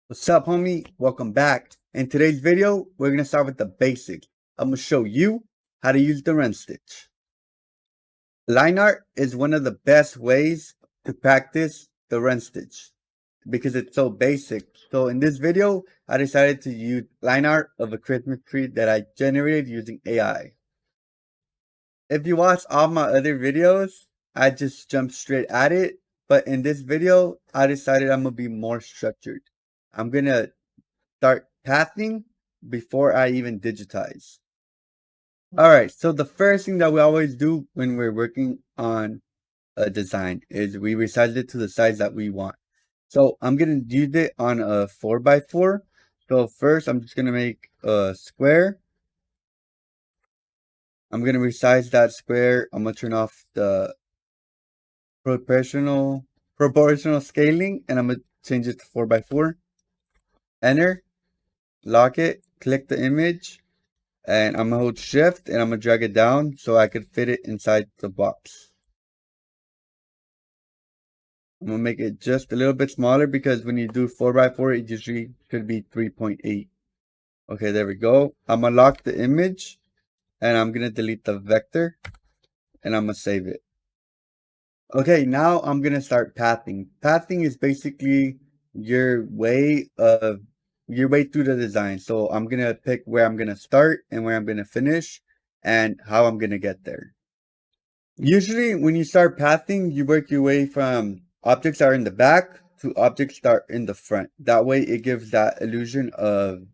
What's up, homie? Welcome back. In today's video, we're going to start with the basics. I'm going to show you how to use the run stitch. Line art is one of the best ways to practice the run stitch because it's so basic. So in this video, I decided to use line art of a Christmas tree that I generated using AI. If you watch all my other videos, I just jumped straight at it. But in this video, I decided I'm going to be more structured. I'm going to start pathing before I even digitize. All right, so the first thing that we always do when we're working on a design is we resize it to the size that we want. So I'm gonna use it on a 4x4. So first I'm just gonna make a square. I'm gonna resize that square. I'm gonna turn off the proportional scaling and I'm gonna change it to 4x4. Enter, lock it, click the image, and I'm gonna hold shift and I'm gonna drag it down so I could fit it inside the box. I'm gonna make it just a little bit smaller because when you do 4x4, it usually could be 3.8. Okay, there we go. I'm gonna lock the image and I'm gonna delete the vector and I'm gonna save it. Okay, now I'm gonna start pathing. Pathing is basically your way through the design. So I'm gonna pick where I'm gonna start and where I'm gonna finish and how I'm gonna get there. Usually when you start pathing, you work your way from objects that are in the back to objects that are in the front. That way it gives that illusion of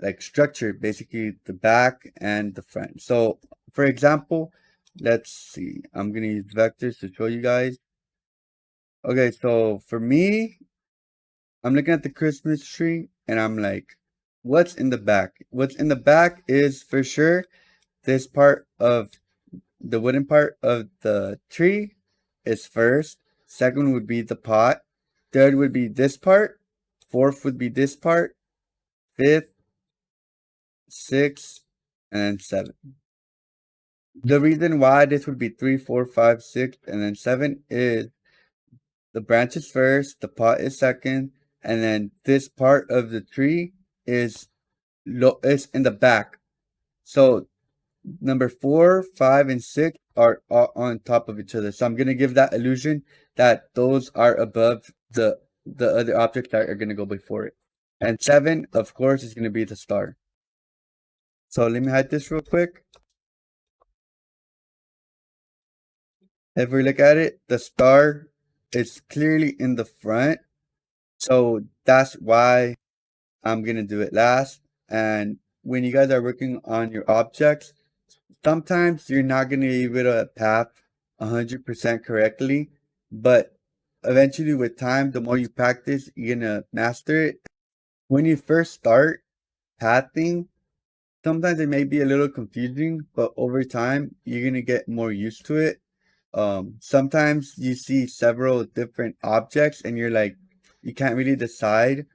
like structure, basically the back and the front. So for example, let's see, I'm gonna use vectors to show you guys. Okay, so for me, I'm looking at the Christmas tree and I'm like, what's in the back? What's in the back is for sure this part of the wooden part of the tree is first. Second would be the pot. Third would be this part. Fourth would be this part. Fifth, sixth, and seven. The reason why this would be 3, 4, 5, 6, and then 7 is the branch is first, the pot is second, and then this part of the tree is in the back. So number 4, 5, and 6 are all on top of each other. So I'm gonna give that illusion that those are above the other objects that are gonna go before it. And 7, of course, is gonna be the star. So let me hide this real quick. If we look at it, the star is clearly in the front. So that's why I'm gonna do it last. And when you guys are working on your objects, sometimes you're not going to be able to path 100% correctly, but eventually with time, the more you practice, you're going to master it. When you first start pathing, sometimes it may be a little confusing, but over time, you're going to get more used to it. Sometimes you see several different objects and you're like, you can't really decide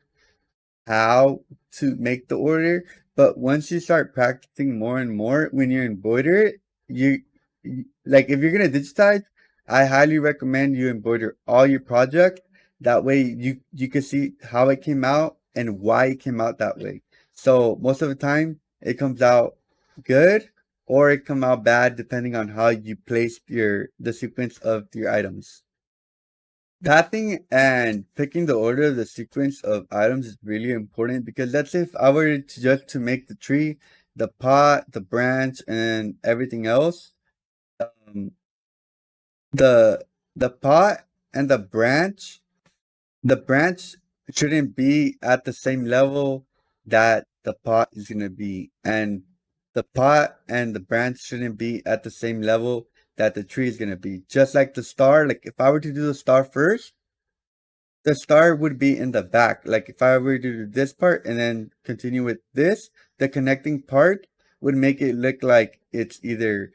how to make the order. But once you start practicing more and more, when you embroider, like if you're gonna digitize, I highly recommend you embroider all your projects. That way you can see how it came out and why it came out that way. So most of the time it comes out good or it come out bad depending on how you place the sequence of your items. Pathing and picking the order of the sequence of items is really important because let's say if I were to just to make the tree, the pot, the branch, and everything else, um, the pot and the branch shouldn't be at the same level that the pot is gonna be, and the pot and the branch shouldn't be at the same level that the tree is gonna be. Just like the star, like if I were to do the star first, the star would be in the back. Like if I were to do this part and then continue with this, the connecting part would make it look like it's either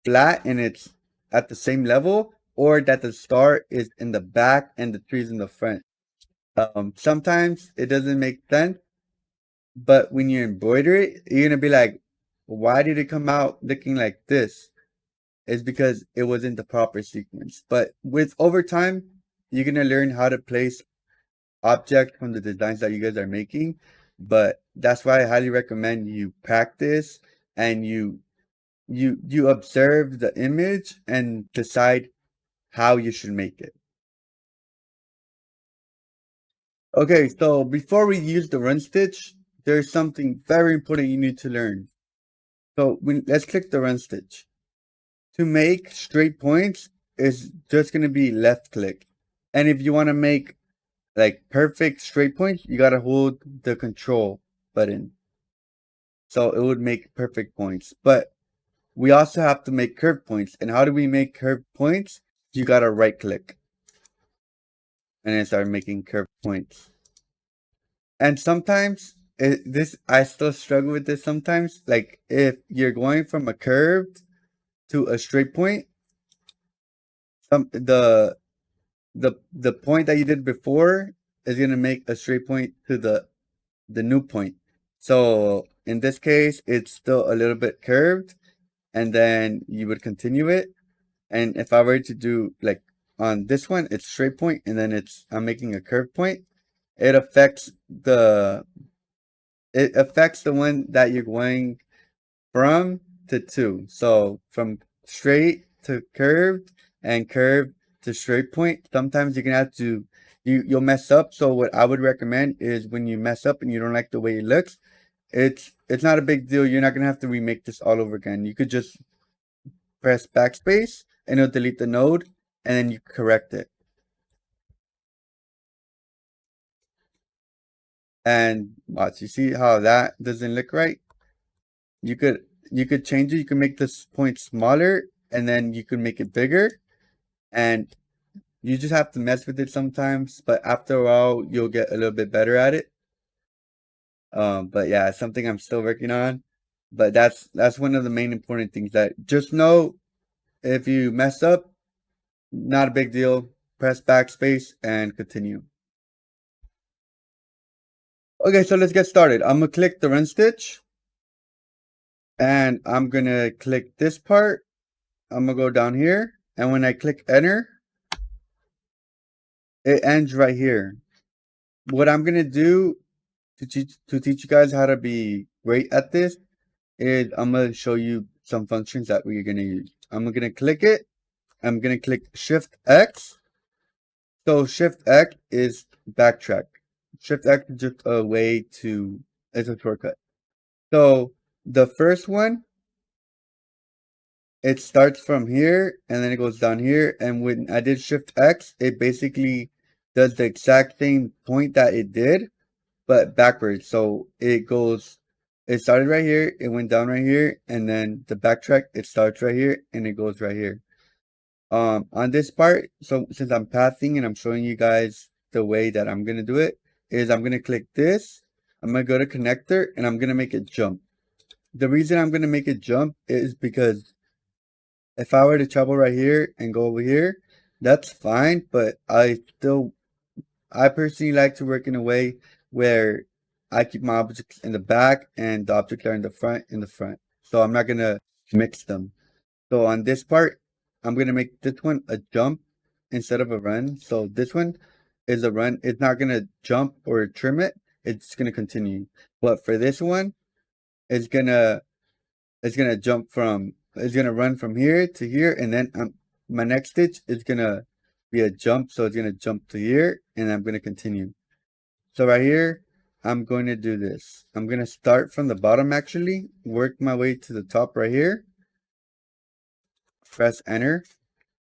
flat and it's at the same level or that the star is in the back and the tree's in the front. Sometimes it doesn't make sense, but when you embroider it, you're gonna be like, why did it come out looking like this? It's because it wasn't the proper sequence. But with over time, you're gonna learn how to place object from the designs that you guys are making. But that's why I highly recommend you practice and you observe the image and decide how you should make it. Okay, so before we use the run stitch, there's something very important you need to learn. So let's click the run stitch. To make straight points is just going to be left click. And if you want to make like perfect straight points, you got to hold the control button. So it would make perfect points. But we also have to make curved points. And how do we make curved points? You got to right click and then start making curved points. And sometimes I still struggle with this sometimes. Like if you're going from a curved to a straight point, some the point that you did before is gonna make a straight point to the new point. So in this case, it's still a little bit curved, and then you would continue it. And if I were to do like on this one, it's straight point, and then I'm making a curved point. It affects the one that you're going from to two. So from straight to curved and curved to straight point. Sometimes you're gonna have to you'll mess up. So what I would recommend is when you mess up and you don't like the way it looks, it's not a big deal. You're not gonna have to remake this all over again. You could just press backspace and it'll delete the node and then you correct it. And watch, you see how that doesn't look right? You could you could change it. You can make this point smaller and then you can make it bigger. And you just have to mess with it sometimes, but after a while you'll get a little bit better at it. But yeah, it's something I'm still working on. But that's one of the main important things that just know if you mess up, not a big deal. Press backspace and continue. Okay, so let's get started. I'm gonna click the run stitch and I'm gonna click this part. I'm gonna go down here, and when I click enter, it ends right here. What I'm gonna do to teach you guys how to be great at this is I'm gonna show you some functions that we're gonna use. I'm gonna click it. I'm gonna click Shift X. So Shift X is backtrack. Shift X is just a way to it's a shortcut. So the first one, it starts from here and then it goes down here. And when I did Shift X, it basically does the exact same point that it did, but backwards. So it started right here, it went down right here, and then the backtrack, it starts right here and it goes right here. On this part, so since I'm pathing and I'm showing you guys the way that I'm gonna do it, is I'm gonna click this, I'm gonna go to connector, and I'm gonna make it jump. The reason I'm gonna make it jump is because if I were to travel right here and go over here, that's fine, but I personally like to work in a way where I keep my objects in the back and the objects are in the front. So I'm not gonna mix them. So on this part, I'm gonna make this one a jump instead of a run. So this one is a run. It's not gonna jump or trim it. It's gonna continue. But for this one, it's gonna it's gonna run from here to here, and then my next stitch is gonna be a jump. So it's gonna jump to here, and I'm gonna continue. So right here, I'm going to do this. I'm going to start from the bottom actually, work my way to the top right here, press enter,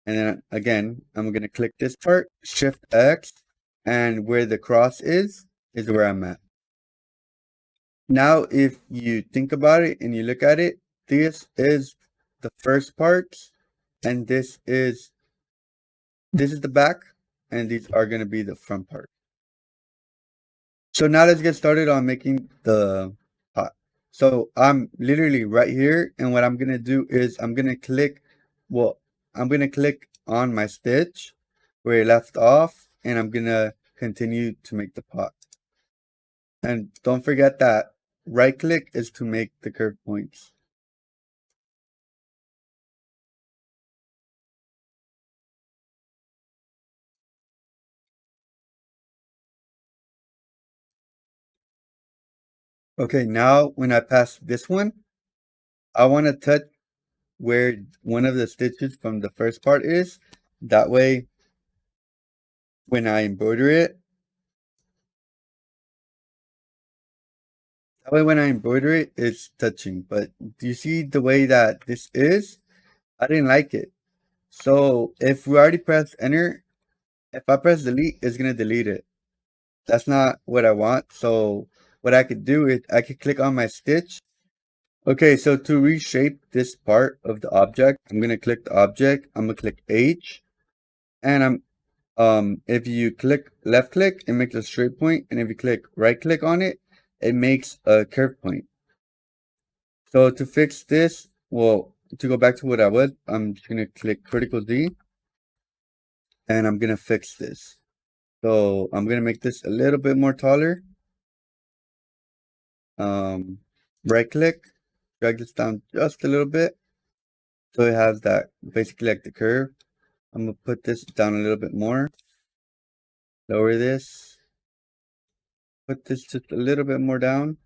and then again, I'm going to click this part, Shift X, and where the cross is where I'm at. Now, if you think about it and you look at it, this is the first part, and this is the back, and these are going to be the front part. So now let's get started on making the pot. So I'm literally right here, and what I'm gonna do is I'm gonna click on my stitch where it left off, and I'm gonna continue to make the pot. And don't forget that right click is to make the curve points. Okay, now when I pass this one, I want to touch where one of the stitches from the first part is. That way, when I embroider it, it's touching. But do you see the way that this is? I didn't like it. So if we already press enter, if I press delete, it's gonna delete it. That's not what I want. So what I could do is I could click on my stitch. Okay, so to reshape this part of the object, I'm gonna click the object. I'm gonna click H, and if you click left click, it makes a straight point, and if you click right click on it, it makes a curve point. So to fix this, well, to go back to what I was, I'm just gonna click critical Z, and I'm gonna fix this. So I'm gonna make this a little bit more taller. Um, right click, drag this down just a little bit, so it has that basically like the curve. I'm gonna put this down a little bit more, lower this, put this just a little bit more down,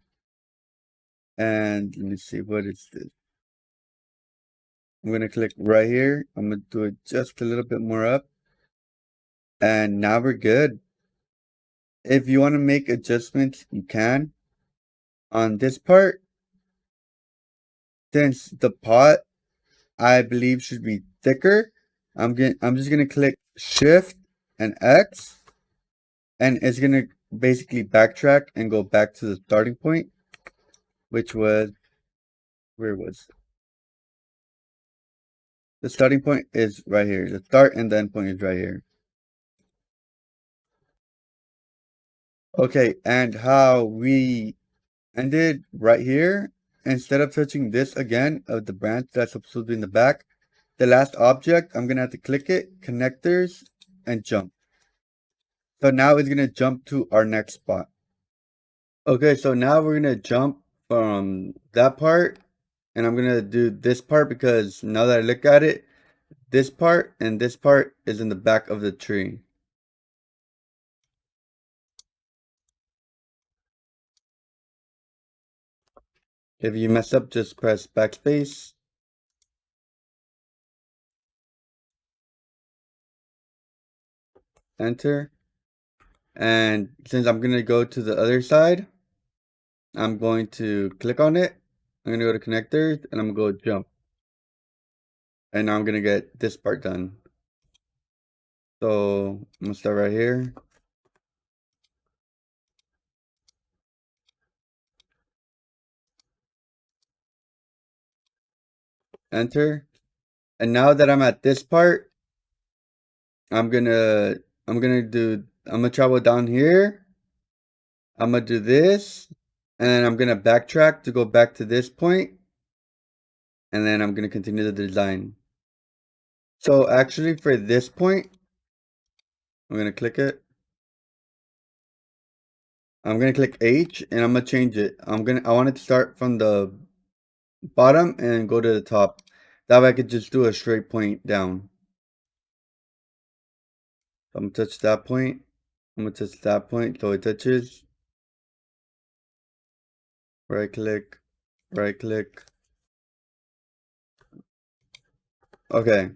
and let me see, what is this? I'm gonna click right here. I'm gonna do it just a little bit more up, and now we're good. If you want to make adjustments, you can. On this part, since the pot I believe should be thicker, I'm just gonna click Shift and X, and it's gonna basically backtrack and go back to the starting point, which was, where was it? The starting point is right here. The start and the end point is right here. Okay, and how we ended right here, instead of touching this again of the branch that's supposed to be in the back, the last object, I'm gonna have to click it, connectors, and jump. So now it's gonna jump to our next spot. Okay, so now we're gonna jump from that part, and I'm gonna do this part because now that I look at it, this part and this part is in the back of the tree. If you mess up, just press backspace, enter, and since I'm gonna go to the other side, I'm going to click on it. I'm gonna go to connectors, and I'm gonna go jump. And now I'm gonna get this part done. So I'm gonna start right here. Enter. And now that I'm at this part, I'm gonna travel down here. I'm gonna do this, and then I'm gonna backtrack to go back to this point, and then I'm gonna continue the design. So actually for this point, I'm gonna click it. I'm gonna click H, and I'm gonna change it. I want it to start from the bottom and go to the top. That way I could just do a straight point down. So I'm gonna touch that point. I'm gonna touch that point so it touches. Right click, right click. Okay.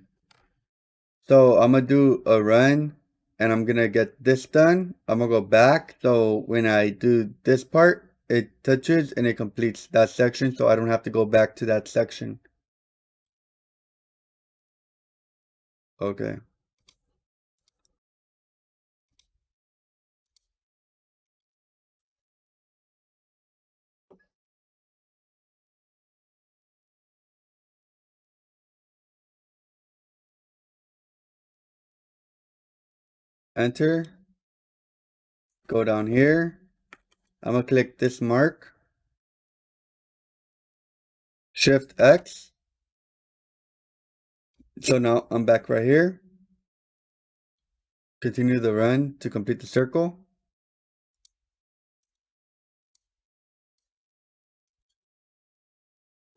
So I'm gonna do a run, and I'm gonna get this done. I'm gonna go back. So when I do this part, it touches and it completes that section, so I don't have to go back to that section. Okay. Enter. Go down here. I'm gonna click this mark. Shift X. So now I'm back right here. Continue the run to complete the circle.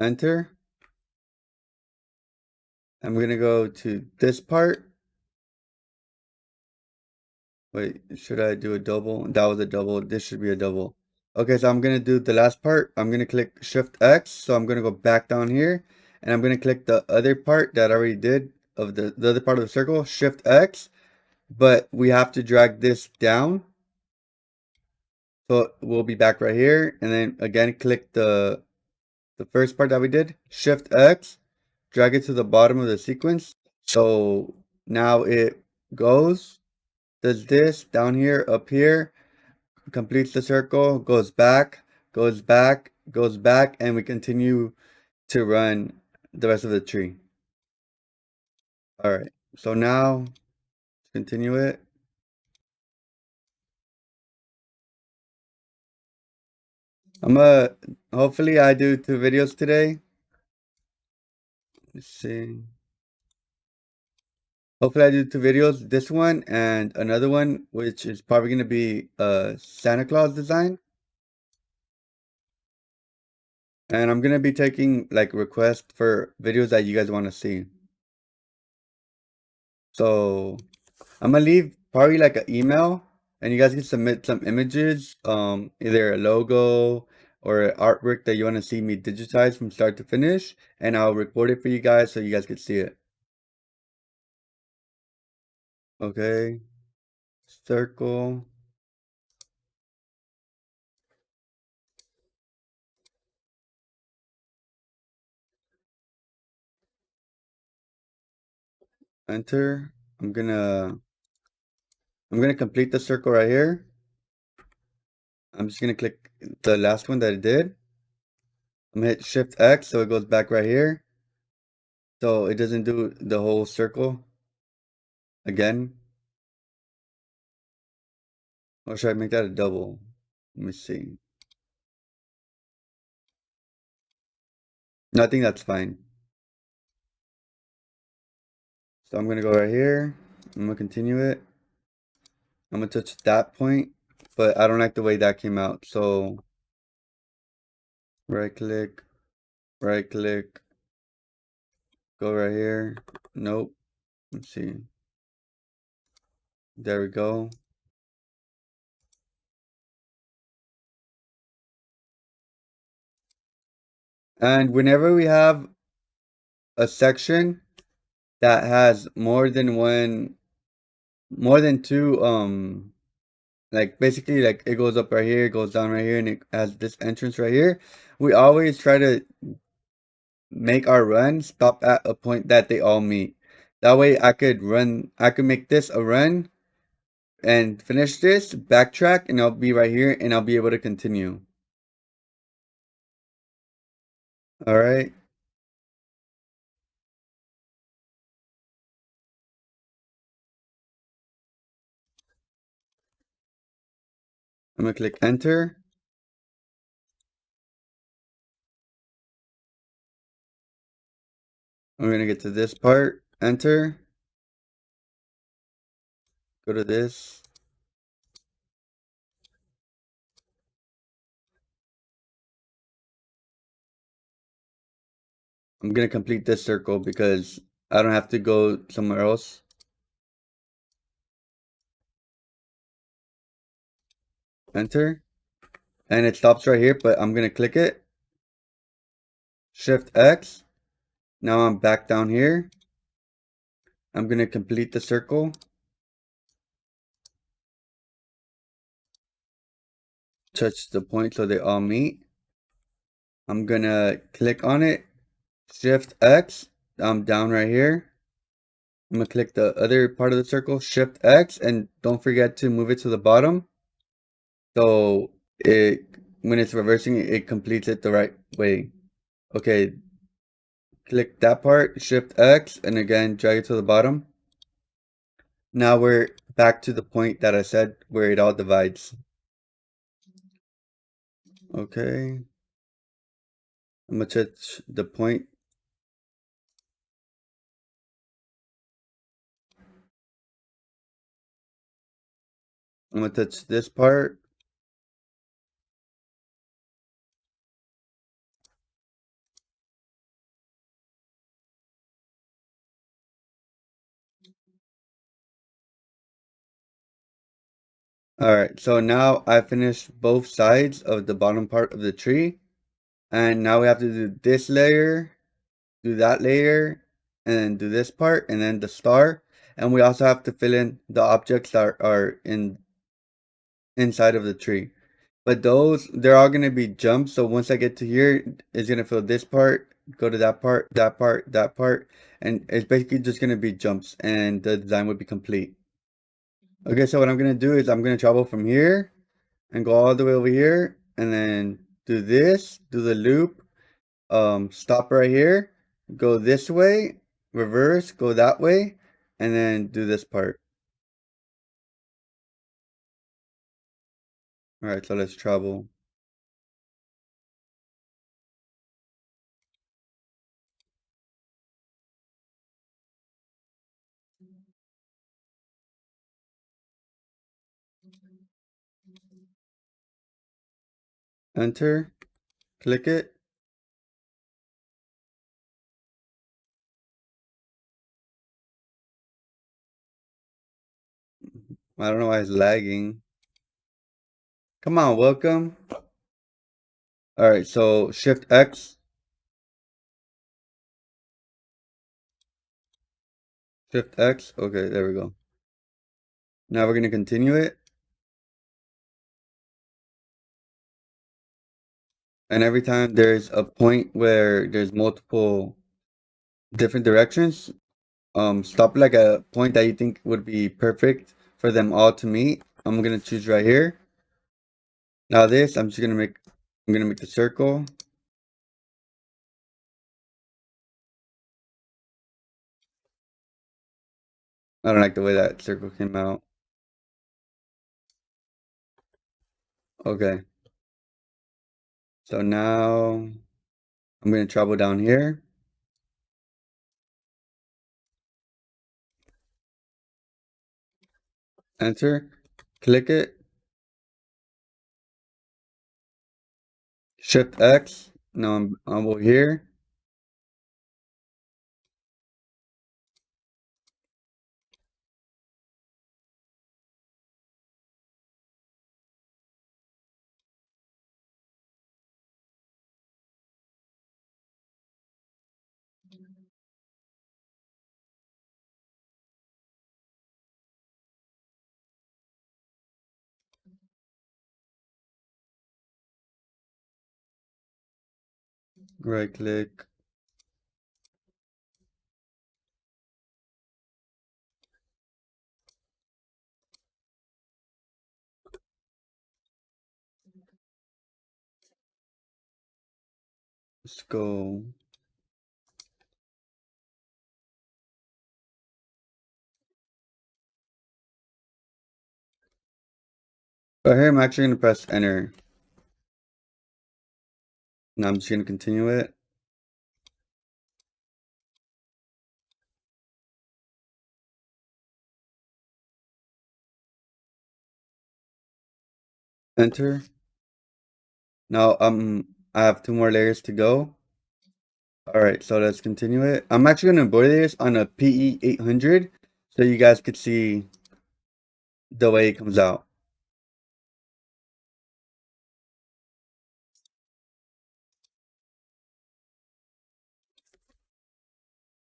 Enter. I'm gonna go to this part. Wait, should I do a double? That was a double. This should be a double. Okay, so I'm gonna do the last part. I'm gonna click Shift X. So I'm gonna go back down here and I'm gonna click the other part that I already did of the other part of the circle, Shift X, but we have to drag this down. So we'll be back right here and then again click the first part that we did, Shift X, drag it to the bottom of the sequence. So now it goes, does this down here, up here, completes the circle, goes back, goes back, goes back, and we continue to run the rest of the tree. All right, so now continue it. Hopefully I do 2 videos today. Let's see. Hopefully I do 2 videos, this one and another one, which is probably going to be a Santa Claus design. And I'm going to be taking like requests for videos that you guys want to see. So I'm going to leave probably like an email and you guys can submit some images, either a logo or artwork that you want to see me digitize from start to finish. And I'll record it for you guys so you guys can see it. Okay. Circle. Enter. I'm gonna complete the circle right here. I'm just gonna click the last one that it did. I'm gonna hit Shift X so it goes back right here. So it doesn't do the whole circle again. Or should I make that a double? Let me see. No, I think that's fine. So I'm gonna go right here. I'm gonna continue it. I'm gonna touch that point, but I don't like the way that came out. So right click, go right here. Nope. Let's see. There we go. And whenever we have a section that has more than two, like basically like it goes up right here, it goes down right here, and it has this entrance right here, we always try to make our run stop at a point that they all meet. That way I could make this a run and finish this, backtrack, and I'll be right here and I'll be able to continue. All right. I'm gonna click enter. I'm gonna get to this part, enter, go to this. I'm gonna complete this circle because I don't have to go somewhere else. Enter. And it stops right here, but I'm gonna click it. Shift X. Now I'm back down here. I'm gonna complete the circle. Touch the point so they all meet. I'm gonna click on it. Shift X. I'm down right here. I'm gonna click the other part of the circle. Shift X, and don't forget to move it to the bottom. So when it's reversing, it completes it the right way. Okay, click that part, Shift X, and again, drag it to the bottom. Now we're back to the point that I said where it all divides. Okay, I'm gonna touch the point. I'm gonna touch this part. Alright, so now I finished both sides of the bottom part of the tree. And now we have to do this layer, do that layer, and then do this part, and then the star. And we also have to fill in the objects that are inside of the tree. But those, they're all gonna be jumps. So once I get to here, it's gonna fill this part, go to that part, that part, that part, and it's basically just gonna be jumps, and the design would be complete. Okay, so what I'm gonna do is I'm gonna travel from here and go all the way over here, and then do this, do the loop, stop right here, go this way, reverse, go that way, and then do this part. All right, so let's travel. Enter, click it. I don't know why it's lagging. Come on, welcome. All right, so Shift X, Shift X. Okay, there we go. Now we're gonna continue it. And every time there's a point where there's multiple different directions, stop like a point that you think would be perfect for them all to meet. I'm gonna choose right here. Now this, I'm gonna make the circle. I don't like the way that circle came out. Okay, so now I'm gonna travel down here. Enter, click it, Shift X. Now I'm over here. Right click, let's go. Right here, I'm actually gonna press enter. Now I'm just gonna continue it. Enter. Now I have two more layers to go. All right, so let's continue it. I'm actually gonna embroider this on a PE 800 so you guys could see the way it comes out.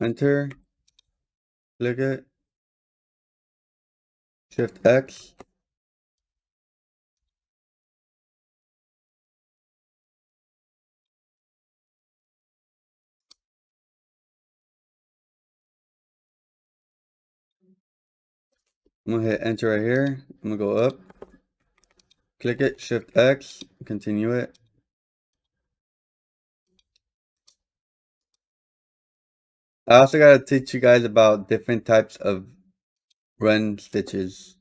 Enter, click it, Shift X. I'm gonna hit enter right here. I'm gonna go up, click it, Shift X, continue it. I also gotta teach you guys about different types of run stitches.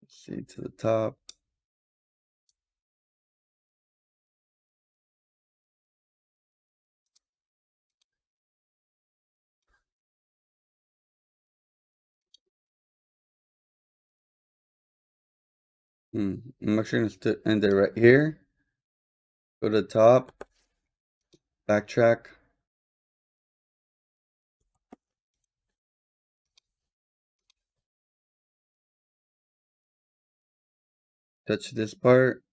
Let's see to the top. I'm actually gonna end it right here. Go to the top, backtrack. touch this part.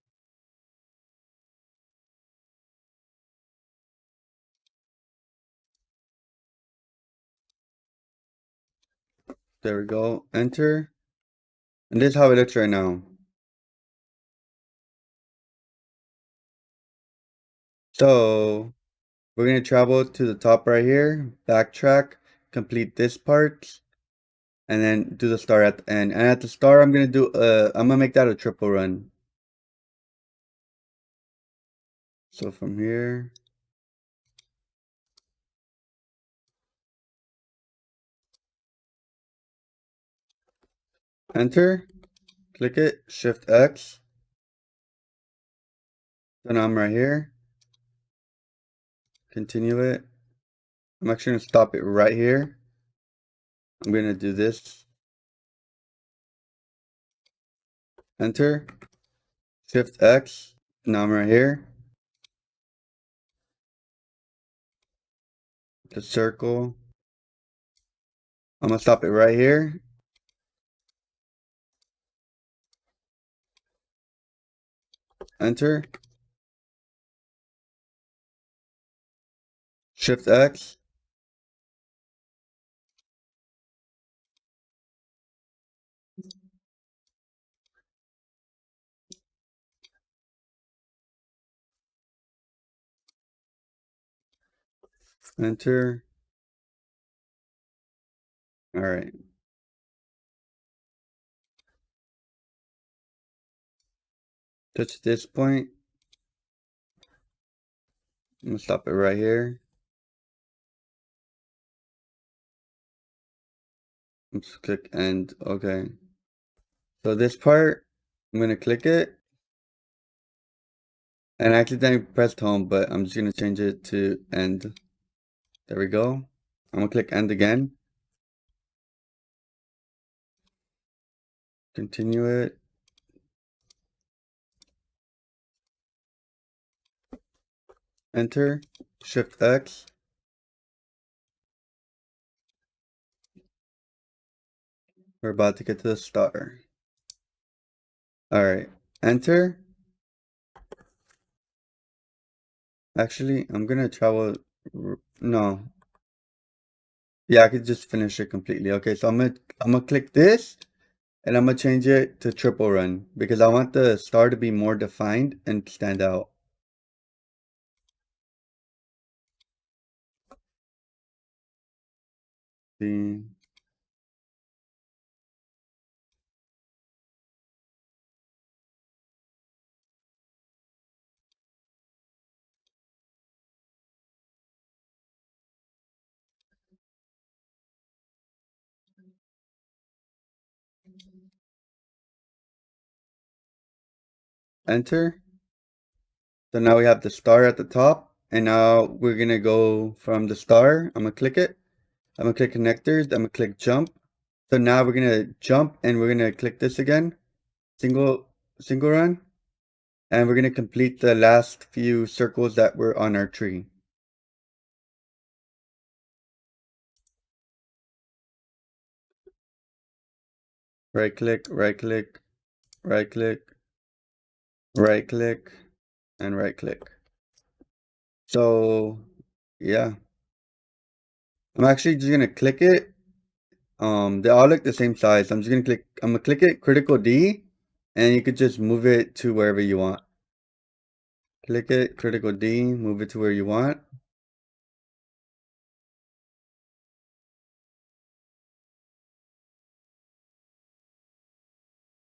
There we go. Enter. And this is how it looks right now. So we're going to travel to the top right here, backtrack, complete this part, and then do the star at the end. And at the star, I'm going to do, I'm going to make that a triple run. So from here, enter, click it, Shift X. So now I'm right here, continue it. I'm actually going to stop it right here. I'm going to do this, enter, Shift X. Now I'm right here, the circle. I'm going to stop it right here. Enter, Shift X. Enter. All right. Touch this point. I'm gonna stop it right here. Let's click end. Okay. So this part, I'm gonna click it. And I accidentally pressed home, but I'm just gonna change it to end. There we go. I'm gonna click end again. Continue it. Enter. Shift X. We're about to get to the star. All right. Enter. Actually, I'm gonna travel. No. Yeah, I could just finish it completely. Okay, so I'm gonna click this. And I'm gonna change it to triple run because I want the star to be more defined and stand out. See, enter. So now we have the star at the top, and now we're gonna go from the star. I'm gonna click it. I'm gonna click connectors. I'm gonna click jump. So now we're gonna jump, and we're gonna click this again, single run, and we're gonna complete the last few circles that were on our tree. Right click, right click, right click, right click, and right click. So yeah, I'm actually just gonna click it. They all look the same size. I'm gonna click it, critical D, and you could just move it to wherever you want. Click it, critical D, move it to where you want.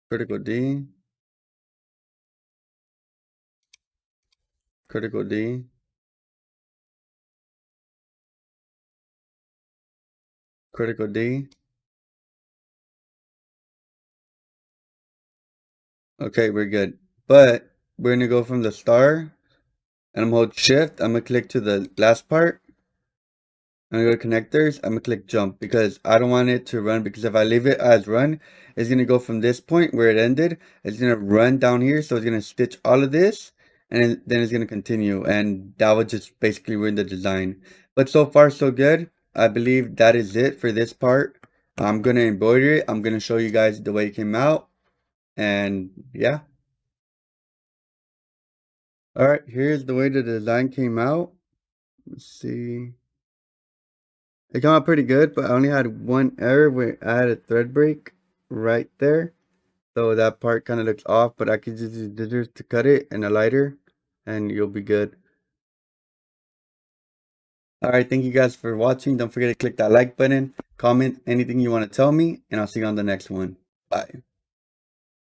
Critical D, critical D, critical D. Okay, we're good. But we're gonna go from the star, and I'm gonna hold shift. I'm gonna click to the last part. I'm gonna go to connectors. I'm gonna click jump because I don't want it to run, because if I leave it as run, it's gonna go from this point where it ended. It's gonna run down here, so it's gonna stitch all of this, and then it's gonna continue, and that would just basically ruin the design. But so far so good. I believe that is it for this part. I'm gonna embroider it. I'm gonna show you guys the way it came out, and yeah. Alright, here's the way the design came out. Let's see. It came out pretty good, but I only had one error where I had a thread break right there. So that part kind of looks off, but I could just use scissors to cut it and a lighter, and you'll be good. Alright, thank you guys for watching. Don't forget to click that like button, comment anything you want to tell me, and I'll see you on the next one. Bye.